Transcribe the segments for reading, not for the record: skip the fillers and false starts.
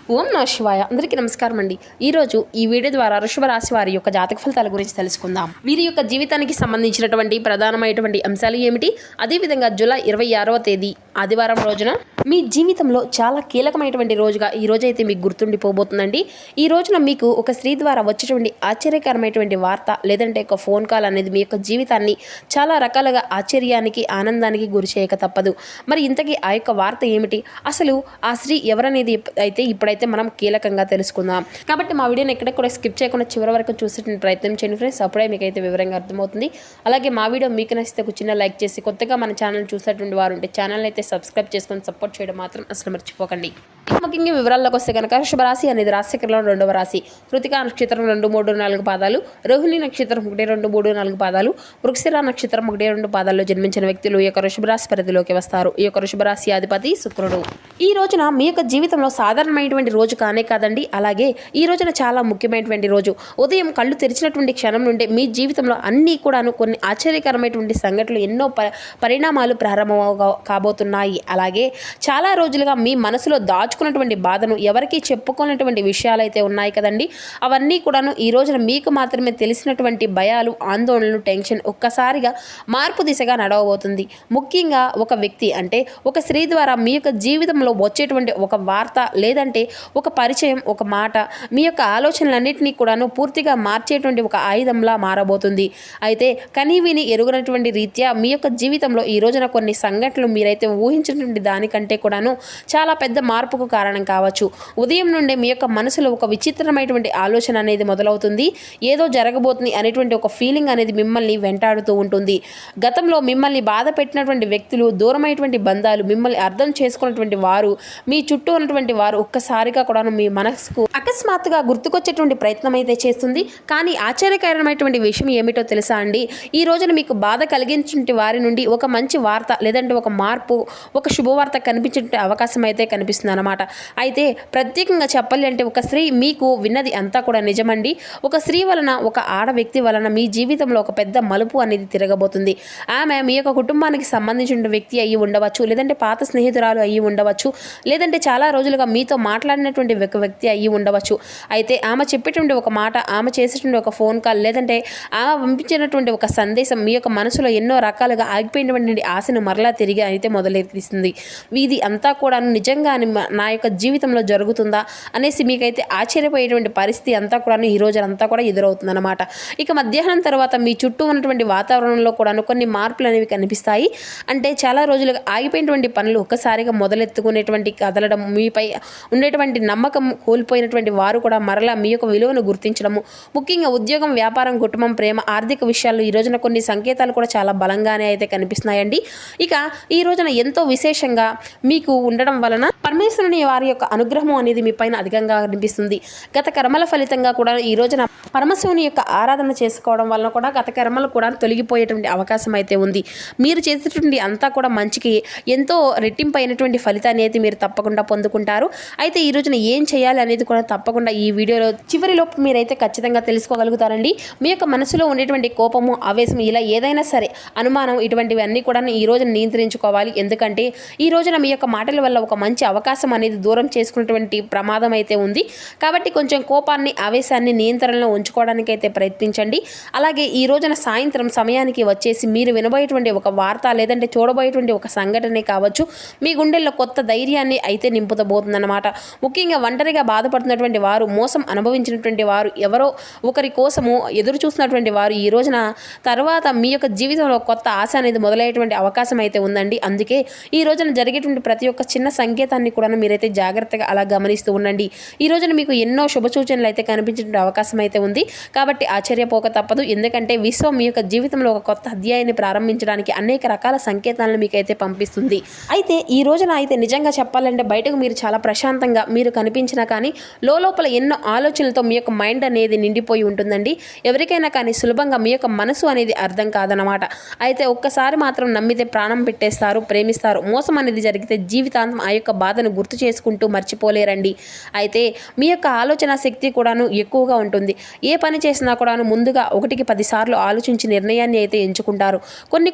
ఓం నమః శివాయ. అందరికీ నమస్కారం అండి. ఈరోజు ఈ వీడియో ద్వారా వృషభ రాశి వారి యొక్క జాతక ఫలితాల గురించి తెలుసుకుందాం. వీరి యొక్క జీవితానికి సంబంధించినటువంటి ప్రధానమైనటువంటి అంశాలు ఏమిటి, అదేవిధంగా జూలై 26వ తేదీ ఆదివారం రోజున మీ జీవితంలో చాలా కీలకమైనటువంటి రోజుగా ఈ రోజైతే మీకు గుర్తుండిపోబోతుందండి. ఈ రోజున మీకు ఒక స్త్రీ ద్వారా వచ్చేటువంటి ఆశ్చర్యకరమైనటువంటి వార్త లేదంటే ఒక ఫోన్ కాల్ అనేది మీ యొక్క జీవితాన్ని చాలా రకాలుగా ఆశ్చర్యానికి ఆనందానికి గురి చేయక తప్పదు. మరి ఇంతకీ ఆ యొక్క వార్త ఏమిటి, అసలు ఆ స్త్రీ ఎవరనేది అయితే ఇప్పుడైతే మనం కీలకంగా తెలుసుకుందాం. కాబట్టి మా వీడియోని ఎక్కడ కూడా స్కిప్ చేయకుండా చివరి వరకు చూసేటువంటి ప్రయత్నం చేయండి ఫ్రెండ్స్. అప్పుడే మీకైతే వివరంగా అర్థమవుతుంది. అలాగే మా వీడియో మీకు నచ్చితే ఒక చిన్న లైక్ చేసి కొత్తగా మన ఛానల్ చూసేటువంటి వారు ఉంటే ఛానల్ అయితే సబ్స్క్రైబ్ చేసుకొని సపోర్ట్ చేయడం మాత్రం అసలు మర్చిపోకండి. ముఖ్యంగా వివరాల్లోకి వస్తే కనుక వృషభ రాశి అనేది రాశిచక్రంలో 2వ రాశి. కృతికా నక్షత్రం 2, 3, 4 పాదాలు, రోహిణి నక్షత్రం 1, 2, 3, 4 పాదాలు, వృక్షిర నక్షత్రం 1, 2 పాదాల్లో జన్మించిన వ్యక్తులు ఈ యొక్క వృషభ రాశి పరిధిలోకి వస్తారు. ఈ యొక్క వృషభ రాశి అధిపతి శుక్రుడు. ఈ రోజున మీ యొక్క జీవితంలో సాధారణమైనటువంటి రోజు కానే కాదండి, అలాగే ఈ రోజున చాలా ముఖ్యమైనటువంటి రోజు. ఉదయం కళ్ళు తెరిచినటువంటి క్షణం నుండి మీ జీవితంలో అన్నీ కూడాను కొన్ని ఆశ్చర్యకరమైనటువంటి సంఘటనలు ఎన్నో పరిణామాలు ప్రారంభం కాబోతున్నాయి. అలాగే చాలా రోజులుగా మీ మనసులో దాచుకున్నటువంటి బాధను ఎవరికి చెప్పుకున్నటువంటి విషయాలు అయితే ఉన్నాయి కదండి, అవన్నీ కూడాను ఈ రోజున మీకు మాత్రమే తెలిసినటువంటి భయాలు, ఆందోళనలు, టెన్షన్ ఒక్కసారిగా మార్పు దిశగా నడవబోతుంది. ముఖ్యంగా ఒక వ్యక్తి అంటే ఒక స్త్రీ ద్వారా మీ యొక్క జీవితంలో వచ్చేటువంటి ఒక వార్త లేదంటే ఒక పరిచయం, ఒక మాట మీ యొక్క ఆలోచనలన్నింటినీ కూడాను పూర్తిగా మార్చేటువంటి ఒక ఆయుధంలా మారబోతుంది. అయితే కనీవిని ఎరుగనటువంటి రీత్యా మీ యొక్క జీవితంలో ఈ రోజున కొన్ని సంఘటనలు మీరైతే ఊహించినటువంటి దానికంటే కూడాను చాలా పెద్ద మార్పుకు కారణం కావచ్చు. ఉదయం నుండే మీ యొక్క మనసులో ఒక విచిత్రమైనటువంటి ఆలోచన అనేది మొదలవుతుంది. ఏదో జరగబోతుంది అనేటువంటి ఒక ఫీలింగ్ అనేది మిమ్మల్ని వెంటాడుతూ ఉంటుంది. గతంలో మిమ్మల్ని బాధ పెట్టినటువంటి వ్యక్తులు, దూరమైనటువంటి బంధాలు, మిమ్మల్ని అర్థం చేసుకున్నటువంటి వారు, మీ చుట్టూ ఉన్నటువంటి వారు ఒక్కసారిగా కూడాను మీ మనసుకు అకస్మాత్తుగా గుర్తుకొచ్చేటువంటి ప్రయత్నం అయితే చేస్తుంది. కానీ ఆశ్చర్యకరమైనటువంటి విషయం ఏమిటో తెలుసా అండి, ఈ రోజున మీకు బాధ కలిగించిన వారి నుండి ఒక మంచి వార్త లేదంటే ఒక మార్పు, ఒక శుభవార్త కనిపించే అవకాశం అయితే కనిపిస్తుంది అన్నమాట. అయితే ప్రత్యేకంగా చెప్పాలి అంటే ఒక స్త్రీ మీకు విన్నది అంతా కూడా నిజమండి. ఒక స్త్రీ వలన, ఒక ఆడ వ్యక్తి వలన మీ జీవితంలో ఒక పెద్ద మలుపు అనేది తిరగబోతుంది. ఆమె మీ యొక్క కుటుంబానికి సంబంధించిన వ్యక్తి అయ్యి ఉండవచ్చు, లేదంటే పాత స్నేహితురాలు అయ్యి ఉండవచ్చు, లేదంటే చాలా రోజులుగా మీతో మాట్లాడినటువంటి ఒక వ్యక్తి అయ్యి ఉండవచ్చు. అయితే ఆమె చెప్పేటువంటి ఒక మాట, ఆమె చేసేటువంటి ఒక ఫోన్ కాల్ లేదంటే ఆమె పంపించినటువంటి ఒక సందేశం మీ యొక్క మనసులో ఎన్నో రకాలుగా ఆగిపోయినటువంటి ఆశను మరలా తిరిగి అయితే మొదలెత్తిస్తుంది. ఇది అంతా కూడా నిజంగా నా యొక్క జీవితంలో జరుగుతుందా అనేసి మీకైతే ఆశ్చర్యపోయేటువంటి పరిస్థితి అంతా కూడా ఈ రోజు అంతా కూడా ఎదురవుతుంది అన్నమాట. ఇక మధ్యాహ్నం తర్వాత మీ చుట్టూ ఉన్నటువంటి వాతావరణంలో కూడా కొన్ని మార్పులు అనేవి కనిపిస్తాయి. అంటే చాలా రోజులుగా ఆగిపోయినటువంటి పనులు ఒక్కసారిగా మొదలెత్తుకునేటువంటి కదలడం, మీపై ఉండేటువంటి నమ్మకం కోల్పోయినటువంటి వారు కూడా మరలా మీ యొక్క విలువను గుర్తించడము, ముఖ్యంగా ఉద్యోగం, వ్యాపారం, కుటుంబం, ప్రేమ, ఆర్థిక విషయాల్లో ఈ రోజున కొన్ని సంకేతాలు కూడా చాలా బలంగానే అయితే కనిపిస్తున్నాయండి. ఇక ఈ రోజున ఎంతో విశేషంగా మీకు ఉండడం వలన పరమేశ్వరుని వారి యొక్క అనుగ్రహం అనేది మీ పైన అధికంగా కనిపిస్తుంది. గత కర్మల ఫలితంగా కూడా ఈ రోజున పరమశివుని యొక్క ఆరాధన చేసుకోవడం వలన కూడా గత కర్మలు కూడా తొలగిపోయేటువంటి అవకాశం అయితే ఉంది. మీరు చేసేటువంటి అంతా కూడా మంచికి ఎంతో రెట్టింపు అయినటువంటి ఫలితాన్ని అయితే మీరు తప్పకుండా పొందుకుంటారు. అయితే ఈ రోజున ఏం చేయాలి అనేది కూడా తప్పకుండా ఈ వీడియోలో చివరిలోపు మీరైతే ఖచ్చితంగా తెలుసుకోగలుగుతారండి. మీ యొక్క మనసులో ఉండేటువంటి కోపము, ఆవేశం, ఇలా ఏదైనా సరే అనుమానం, ఇటువంటివి అన్నీ కూడా ఈ రోజున నియంత్రించుకోవాలి. ఎందుకంటే ఈ రోజున మీ యొక్క మాటల వల్ల ఒక మంచి అవకాశం అనేది దూరం చేసుకున్నటువంటి ప్రమాదం అయితే ఉంది. కాబట్టి కొంచెం కోపాన్ని, ఆవేశాన్ని నియంత్రణలో ఉంచుకోవడానికి అయితే ప్రయత్నించండి. అలాగే ఈ రోజున సాయంత్రం సమయానికి వచ్చేసి మీరు వినబోయేటువంటి ఒక వార్త లేదంటే చూడబోయేటువంటి ఒక సంఘటనే కావచ్చు మీ గుండెల్లో కొత్త ధైర్యాన్ని అయితే నింపుతబోతుందన్నమాట. ముఖ్యంగా ఒంటరిగా బాధపడుతున్నటువంటి వారు, మోసం అనుభవించినటువంటి వారు, ఎవరో ఒకరి కోసము ఎదురు చూస్తున్నటువంటి వారు ఈ రోజున తర్వాత మీ యొక్క జీవితంలో కొత్త ఆశ అనేది మొదలయ్యేటువంటి అవకాశం అయితే ఉందండి. అందుకే ఈ రోజున జరిగేటువంటి ప్రతి ఒక్క చిన్న సంకేతాన్ని కూడా మీరైతే జాగ్రత్తగా అలా గమనిస్తూ ఉండండి. ఈ రోజున మీకు ఎన్నో శుభ సూచనలు అయితే కనిపించే అవకాశం అయితే ఉంది. కాబట్టి ఆశ్చర్యపోక తప్పదు. ఎందుకంటే విశ్వం మీ యొక్క జీవితంలో ఒక కొత్త అధ్యాయాన్ని ప్రారంభించడానికి అనేక రకాల సంకేతాలను మీకైతే పంపిస్తుంది. అయితే ఈ రోజున అయితే నిజంగా చెప్పాలంటే బయటకు మీరు చాలా ప్రశాంతంగా మీరు కనిపించినా కానీ లోపల ఎన్నో ఆలోచనలతో మీ యొక్క మైండ్ అనేది నిండిపోయి ఉంటుందండి. ఎవరికైనా కానీ సులభంగా మీ యొక్క మనసు అనేది అర్థం కాదనమాట. అయితే ఒక్కసారి మాత్రం నమ్మితే ప్రాణం పెట్టేస్తారు, ప్రేమిస్తారు. మోసం అనేది జరిగితే జీవితాంతం ఆ యొక్క బాధను గుర్తు చేసుకుంటూ మర్చిపోలేరండి. అయితే మీ యొక్క ఆలోచన శక్తి కూడాను ఎక్కువగా ఉంటుంది. ఏ పని చేసినా కూడాను ముందుగా 1కి 10 సార్లు ఆలోచించి నిర్ణయాన్ని అయితే ఎంచుకుంటారు.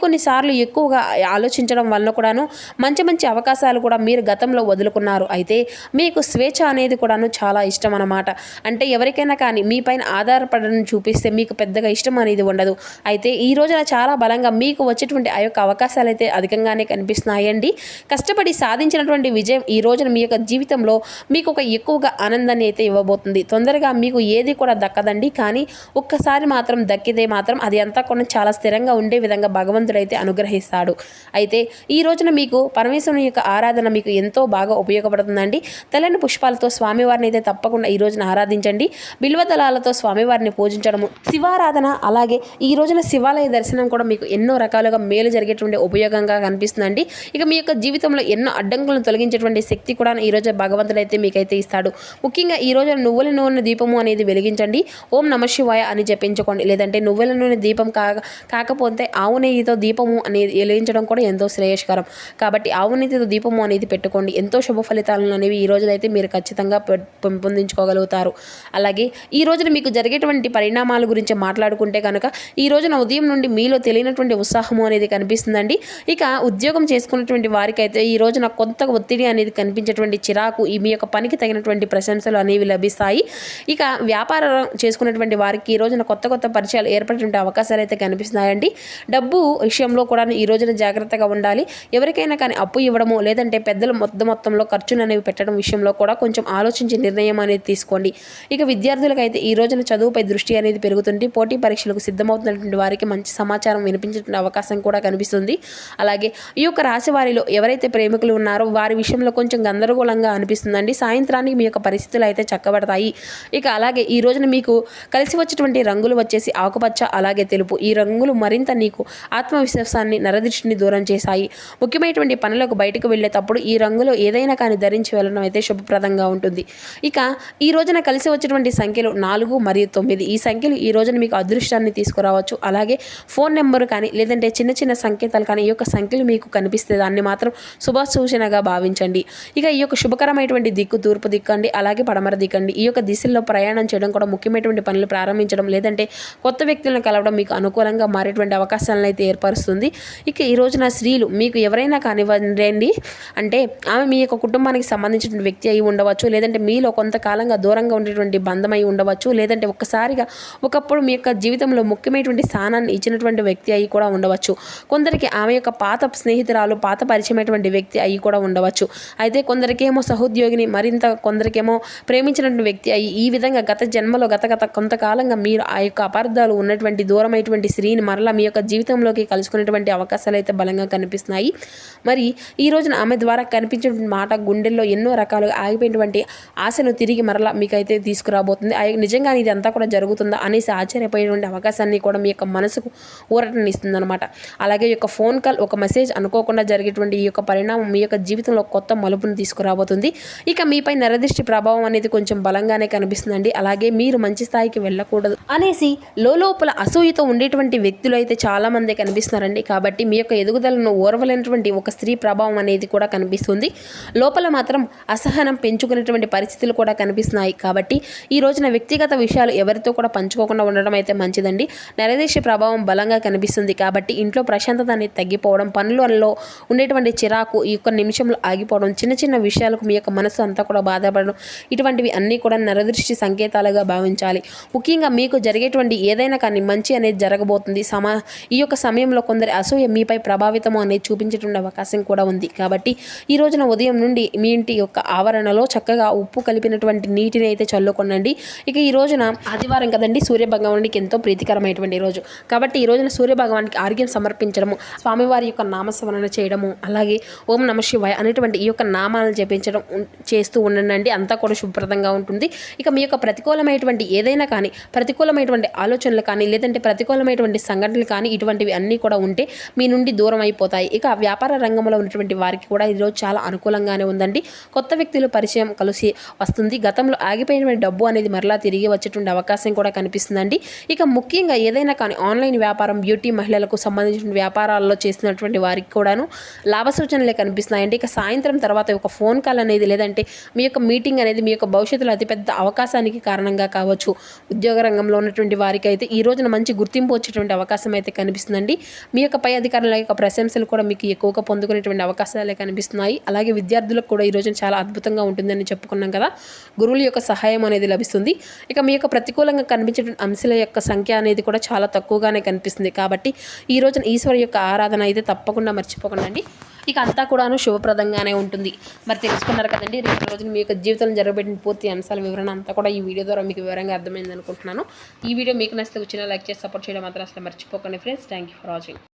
కొన్నిసార్లు ఎక్కువగా ఆలోచించడం వల్ల కూడాను మంచి అవకాశాలు కూడా మీరు గతంలో వదులుకున్నారు. అయితే మీకు మీకు స్వేచ్ఛ అనేది కూడాను చాలా ఇష్టం అన్నమాట. అంటే ఎవరికైనా కానీ మీ పైన ఆధారపడడం చూపిస్తే మీకు పెద్దగా ఇష్టం అనేది ఉండదు. అయితే ఈ రోజున చాలా బలంగా మీకు వచ్చేటువంటి ఆ యొక్క అవకాశాలు అయితే అధికంగానే కనిపిస్తున్నాయండి. కష్టపడి సాధించినటువంటి విజయం ఈ రోజున మీ యొక్క జీవితంలో మీకు ఒక ఎక్కువగా ఆనందాన్ని అయితే ఇవ్వబోతుంది. తొందరగా మీకు ఏది కూడా దక్కదండి, కానీ ఒక్కసారి మాత్రం దక్కితే మాత్రం అది అంతా కూడా చాలా స్థిరంగా ఉండే విధంగా భగవంతుడైతే అనుగ్రహిస్తాడు. అయితే ఈ రోజున మీకు పరమేశ్వరుని యొక్క ఆరాధన మీకు ఎంతో బాగా ఉపయోగపడుతుందండి. తెల్లని పుష్పాలతో స్వామివారిని అయితే తప్పకుండా ఈ రోజున ఆరాధించండి. బిల్వదళాలతో స్వామివారిని పూజించడము, శివారాధన, అలాగే ఈ రోజున శివాలయ దర్శనం కూడా మీకు ఎన్నో రకాలుగా మేలు జరిగేటువంటి ఉపయోగంగా కనిపిస్తుందండి. ఇక మీ యొక్క జీవితంలో ఎన్నో అడ్డంకులను తొలగించేటువంటి శక్తి కూడా ఈ రోజు భగవంతుడైతే మీకైతే ఇస్తాడు. ముఖ్యంగా ఈ రోజు నువ్వుల నూనె దీపము అనేది వెలిగించండి. ఓం నమః శివాయ అని జపించుకోండి. లేదంటే నువ్వుల నూనె దీపం కాకపోతే ఆవు నెయ్యితో దీపము అనేది వెలిగించడం కూడా ఎంతో శ్రేయస్కరం. కాబట్టి ఆవు నెయ్యితో దీపము అనేది పెట్టుకోండి. ఎంతో శుభ ఫలితాలను అనేవి ఈ రోజునైతే మీరు ఖచ్చితంగా పెంపొందించుకోగలుగుతారు. అలాగే ఈ రోజున మీకు జరిగేటువంటి పరిణామాల గురించి మాట్లాడుకుంటే కనుక ఈ రోజున ఉదయం నుండి మీలో తెలియనటువంటి ఉత్సాహము అనేది కనిపిస్తుందండి. ఇక ఉద్యోగం చేసుకున్నటువంటి వారికైతే ఈ రోజున కొంత ఒత్తిడి అనేది కనిపించేటువంటి చిరాకు, మీ యొక్క పనికి తగినటువంటి ప్రశంసలు అనేవి లభిస్తాయి. ఇక వ్యాపారం చేసుకున్నటువంటి వారికి ఈ రోజున కొత్త కొత్త పరిచయాలు ఏర్పడేటువంటి అవకాశాలు అయితే కనిపిస్తున్నాయండి. డబ్బు విషయంలో కూడా ఈ రోజున జాగ్రత్తగా ఉండాలి. ఎవరికైనా కానీ అప్పు ఇవ్వడము, లేదంటే పెద్దల మొత్తంలో ఖర్చులు అనేవి పెట్టడం విషయంలో కూడా కొంచెం ఆలోచించి నిర్ణయం అనేది తీసుకోండి. ఇక విద్యార్థులకైతే ఈ రోజున చదువుపై దృష్టి అనేది పెరుగుతుంది. పోటీ పరీక్షలకు సిద్ధమవుతున్నటువంటి వారికి మంచి సమాచారం వినిపించేటువంటి అవకాశం కూడా కనిపిస్తుంది. అలాగే ఈ యొక్క రాశి వారిలో ఎవరైతే ప్రేమికులు ఉన్నారో వారి విషయంలో కొంచెం గందరగోళంగా అనిపిస్తుందండి. సాయంత్రానికి మీ యొక్క పరిస్థితులు అయితే చక్కబడతాయి. ఇక అలాగే ఈ రోజున మీకు కలిసి వచ్చేటువంటి రంగులు వచ్చేసి ఆకుపచ్చ, అలాగే తెలుపు. ఈ రంగులు మరింత నీకు ఆత్మవిశ్వాసాన్ని, నరదృష్టిని దూరం చేశాయి. ముఖ్యమైనటువంటి పనులకు బయటకు వెళ్ళేటప్పుడు ఈ రంగులో ఏదైనా కానీ ధరించి వెళ్ళడం అయితే శుభప్రదంగా ఉంటుంది. ఇక ఈ రోజున కలిసి వచ్చేటువంటి సంఖ్యలు 4 మరియు 9. ఈ సంఖ్యలు ఈ రోజున మీకు అదృష్టాన్ని తీసుకురావచ్చు. అలాగే ఫోన్ నెంబర్ కానీ, లేదంటే చిన్న చిన్న సంకేతాలు కానీ ఈ యొక్క సంఖ్యలు మీకు కనిపిస్తే దాన్ని మాత్రం శుభ సూచనగా భావించండి. ఇక ఈ యొక్క శుభకరమైనటువంటి దిక్కు తూర్పు దిక్కు అండి, అలాగే పడమర దిక్కండి. ఈ యొక్క దిశల్లో ప్రయాణం చేయడం కూడా ముఖ్యమైనటువంటి పనులు ప్రారంభించడం, లేదంటే కొత్త వ్యక్తులను కలవడం మీకు అనుకూలంగా మారేటువంటి అవకాశాలను అయితే ఏర్పరుస్తుంది. ఇక ఈ రోజున స్త్రీలు మీకు ఎవరైనా కానివ్వండి, అంటే ఆమె మీ యొక్క కుటుంబానికి సంబంధించిన వ్యక్తి అయి ఉండవచ్చు, లేదంటే మీలో కొంతకాలంగా దూరంగా ఉండేటువంటి బంధమై ఉండవచ్చు, లేదంటే ఒకప్పుడు మీ యొక్క జీవితంలో ముఖ్యమైనటువంటి స్థానాన్ని ఇచ్చినటువంటి వ్యక్తి అయి కూడా ఉండవచ్చు. కొందరికి ఆమె యొక్క పాత స్నేహితురాలు, పాత పరిచయమైనటువంటి వ్యక్తి అయి కూడా ఉండవచ్చు. అయితే కొందరికేమో సహోద్యోగిని, మరింత కొందరికేమో ప్రేమించినటువంటి వ్యక్తి అయి, ఈ విధంగా గత జన్మలో గత కొంతకాలంగా మీరు ఆ యొక్క అపార్థాలు ఉన్నటువంటి దూరమైనటువంటి స్త్రీని మరలా మీ యొక్క జీవితంలోకి కలుసుకునేటువంటి అవకాశాలు అయితే బలంగా కనిపిస్తున్నాయి. మరి ఈ రోజున ఆమె ద్వారా కనిపించినటువంటి మాట గుండెల్లో ఎన్నో రకాలుగా ఆగిపోయినటువంటి ఆశను తిరిగి మరలా మీకైతే తీసుకురాబోతుంది. నిజంగా ఇది అంతా కూడా జరుగుతుందా అనేసి ఆశ్చర్యపోయేటువంటి అవకాశాన్ని కూడా మీ యొక్క మనసుకు ఊరటనిస్తుంది అనమాట. అలాగే ఈ యొక్క ఫోన్ కాల్, ఒక మెసేజ్ అనుకోకుండా జరిగేటువంటి ఈ యొక్క పరిణామం మీ యొక్క జీవితంలో కొత్త మలుపును తీసుకురాబోతుంది. ఇక మీపై నరదృష్టి ప్రభావం అనేది కొంచెం బలంగానే కనిపిస్తుందండి. అలాగే మీరు మంచి స్థాయికి వెళ్ళకూడదు అనేసి లోపల అసూయతో ఉండేటువంటి వ్యక్తులు అయితే చాలా మంది కనిపిస్తున్నారండి. కాబట్టి మీ యొక్క ఎదుగుదలను ఓర్వలేనటువంటి ఒక స్త్రీ ప్రభావం అనేది కూడా కనిపిస్తుంది. లోపల మాత్రం అసహనం పెంచుకునేటువంటి పరిస్థితులు కూడా కనిపిస్తున్నాయి. కాబట్టి ఈ రోజున వ్యక్తిగత విషయాలు ఎవరితో కూడా పంచుకోకుండా ఉండడం అయితే మంచిదండి. నరదృష్టి ప్రభావం బలంగా కనిపిస్తుంది. కాబట్టి ఇంట్లో ప్రశాంతత అనేది తగ్గిపోవడం, పనులలో ఉండేటువంటి చిరాకు ఈ యొక్క నిమిషంలో ఆగిపోవడం, చిన్న చిన్న విషయాలకు మీ యొక్క మనసు అంతా కూడా బాధపడడం, ఇటువంటివి అన్నీ కూడా నరదృష్టి సంకేతాలుగా భావించాలి. ముఖ్యంగా మీకు జరిగేటువంటి ఏదైనా కానీ మంచి అనేది జరగబోతుంది. ఈ యొక్క సమయంలో కొందరి అసూయ మీపై ప్రభావితము అనేది చూపించేటువంటి అవకాశం కూడా ఉంది. కాబట్టి ఈ రోజున ఉదయం నుండి మీ ఇంటి యొక్క ఆవరణలో చక్కగా ఉప్పు కలిపినటువంటి నీటిని అయితే చల్లుకొనండి. ఇక ఈ రోజున ఆదివారం కదండి, సూర్యభగవానుడికి ఎంతో ప్రీతికరమైనటువంటి రోజు. కాబట్టి ఈ రోజున సూర్యభగవానికి ఆర్ఘ్యం సమర్పించడము, స్వామివారి యొక్క నామస్మరణ చేయడము, అలాగే ఓం నమః శివాయ అనేటువంటి ఈ యొక్క నామాలను జపించడం చేస్తూ ఉండండి. అంతా కూడా శుభ్రతంగా ఉంటుంది. ఇక మీ యొక్క ప్రతికూలమైనటువంటి ఏదైనా కానీ, ప్రతికూలమైనటువంటి ఆలోచనలు కానీ, లేదంటే ప్రతికూలమైనటువంటి సంఘటనలు కానీ, ఇటువంటివి అన్నీ కూడా ఉంటే మీ నుండి దూరం అయిపోతాయి. ఇక వ్యాపార రంగంలో ఉన్నటువంటి వారికి కూడా ఈరోజు చాలా అనుకూలంగానే ఉందండి. కొత్త వ్యక్తులు పరిచయం కలిసి వస్తుంది. గతంలో ఆగిపోయినటువంటి డబ్బు అనేది మరలా తిరిగి వచ్చేటువంటి అవకాశం కూడా కనిపిస్తుందండి. ఇక ముఖ్యంగా ఏదైనా కానీ ఆన్లైన్ వ్యాపారం, బ్యూటీ, మహిళలకు సంబంధించిన వ్యాపారాల్లో చేస్తున్నటువంటి వారికి కూడాను లాభ సూచనలే కనిపిస్తున్నాయండి. ఇక సాయంత్రం తర్వాత ఒక ఫోన్ కాల్ అనేది, లేదంటే మీ యొక్క మీటింగ్ అనేది మీ యొక్క భవిష్యత్తులో అతిపెద్ద అవకాశానికి కారణంగా కావచ్చు. ఉద్యోగ రంగంలో ఉన్నటువంటి వారికి అయితే ఈ రోజున మంచి గుర్తింపు వచ్చేటువంటి అవకాశం అయితే కనిపిస్తుందండి. మీ యొక్క పై అధికారుల యొక్క ప్రశంసలు కూడా మీకు ఎక్కువగా పొందుకునేటువంటి అవకాశాలే కనిపిస్తున్నాయి. అలాగే విద్యార్థులకు కూడా ఈ రోజున చాలా అద్భుతం అద్భుతంగా ఉంటుందని చెప్పుకున్నాం కదా. గురువుల యొక్క సహాయం అనేది లభిస్తుంది. ఇక మీ యొక్క ప్రతికూలంగా కనిపించే అంశాల యొక్క సంఖ్య అనేది కూడా చాలా తక్కువగానే కనిపిస్తుంది. కాబట్టి ఈ రోజున ఈశ్వరు యొక్క ఆరాధన అయితే తప్పకుండా మర్చిపోకండి. ఇక అంతా కూడాను శుభప్రదంగానే ఉంటుంది. మరి తెలుసుకున్నారు కదండి. రేపు రోజున మీ యొక్క జీవితంలో జరగబెట్టిన పూర్తి అంశాల వివరణ అంతా కూడా ఈ వీడియో ద్వారా మీకు వివరంగా అర్థమైంది అనుకుంటున్నాను. ఈ వీడియో మీకు నచ్చితే వచ్చిన లైక్ చేసి సపోర్ట్ చేయడం మాత్రం అసలు మర్చిపోకండి friends. Thank you for watching.